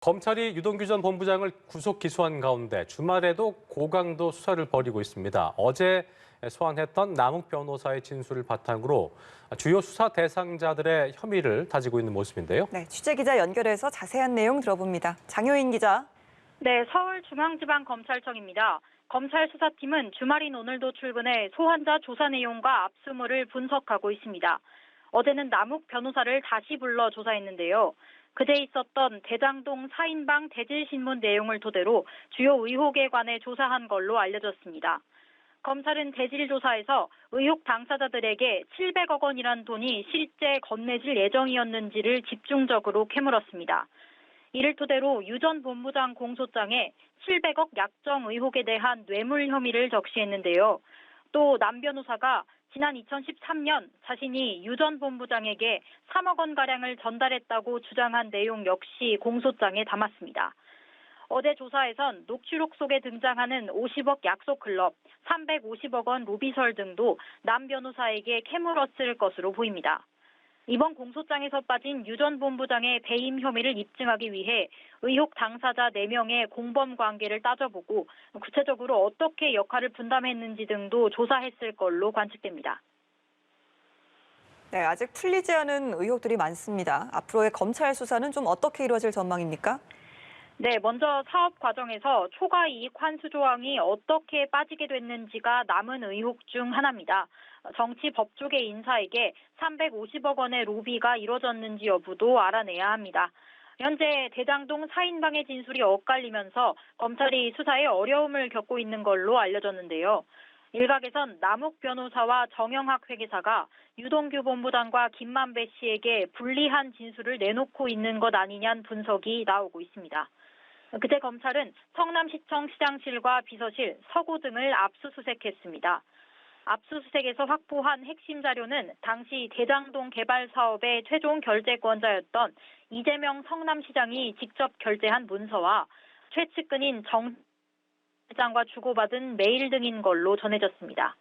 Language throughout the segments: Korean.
검찰이 유동규 전 본부장을 구속 기소한 가운데 주말에도 고강도 수사를 벌이고 있습니다. 어제 소환했던 남욱 변호사의 진술을 바탕으로 주요 수사 대상자들의 혐의를 다지고 있는 모습인데요. 네, 취재기자 연결해서 자세한 내용 들어봅니다. 장효인 기자. 네, 서울중앙지방검찰청입니다. 검찰 수사팀은 주말인 오늘도 출근해 소환자 조사 내용과 압수물을 분석하고 있습니다. 어제는 남욱 변호사를 다시 불러 조사했는데요. 그제 있었던 대장동 4인방 대질신문 내용을 토대로 주요 의혹에 관해 조사한 걸로 알려졌습니다. 검찰은 대질 조사에서 의혹 당사자들에게 700억 원이란 돈이 실제 건네질 예정이었는지를 집중적으로 캐물었습니다. 이를 토대로 유 전 본부장 공소장에 700억 약정 의혹에 대한 뇌물 혐의를 적시했는데요. 또 남 변호사가 지난 2013년 자신이 유 전 본부장에게 3억 원가량을 전달했다고 주장한 내용 역시 공소장에 담았습니다. 어제 조사에선 녹취록 속에 등장하는 50억 약속 클럽, 350억 원 로비설 등도 남 변호사에게 캐물었을 것으로 보입니다. 이번 공소장에서 빠진 유 전 본부장의 배임 혐의를 입증하기 위해 의혹 당사자 4명의 공범 관계를 따져보고 구체적으로 어떻게 역할을 분담했는지 등도 조사했을 걸로 관측됩니다. 네, 아직 풀리지 않은 의혹들이 많습니다. 앞으로의 검찰 수사는 좀 어떻게 이루어질 전망입니까? 네, 먼저 사업 과정에서 초과 이익 환수 조항이 어떻게 빠지게 됐는지가 남은 의혹 중 하나입니다. 정치 법조계 인사에게 350억 원의 로비가 이뤄졌는지 여부도 알아내야 합니다. 현재 대장동 4인방의 진술이 엇갈리면서 검찰이 수사에 어려움을 겪고 있는 걸로 알려졌는데요. 일각에선 남욱 변호사와 정영학 회계사가 유동규 본부장과 김만배 씨에게 불리한 진술을 내놓고 있는 것 아니냐는 분석이 나오고 있습니다. 그제 검찰은 성남시청 시장실과 비서실, 서고 등을 압수수색했습니다. 압수수색에서 확보한 핵심 자료는 당시 대장동 개발 사업의 최종 결재권자였던 이재명 성남시장이 직접 결재한 문서와 최측근인 정 시장과 주고받은 메일 등인 걸로 전해졌습니다.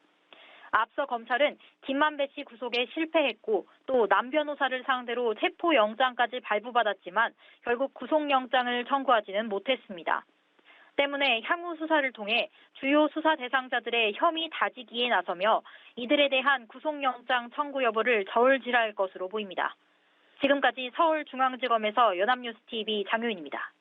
앞서 검찰은 김만배 씨 구속에 실패했고 또 남 변호사를 상대로 체포영장까지 발부받았지만 결국 구속영장을 청구하지는 못했습니다. 때문에 향후 수사를 통해 주요 수사 대상자들의 혐의 다지기에 나서며 이들에 대한 구속영장 청구 여부를 저울질할 것으로 보입니다. 지금까지 서울중앙지검에서 연합뉴스TV 장효인입니다.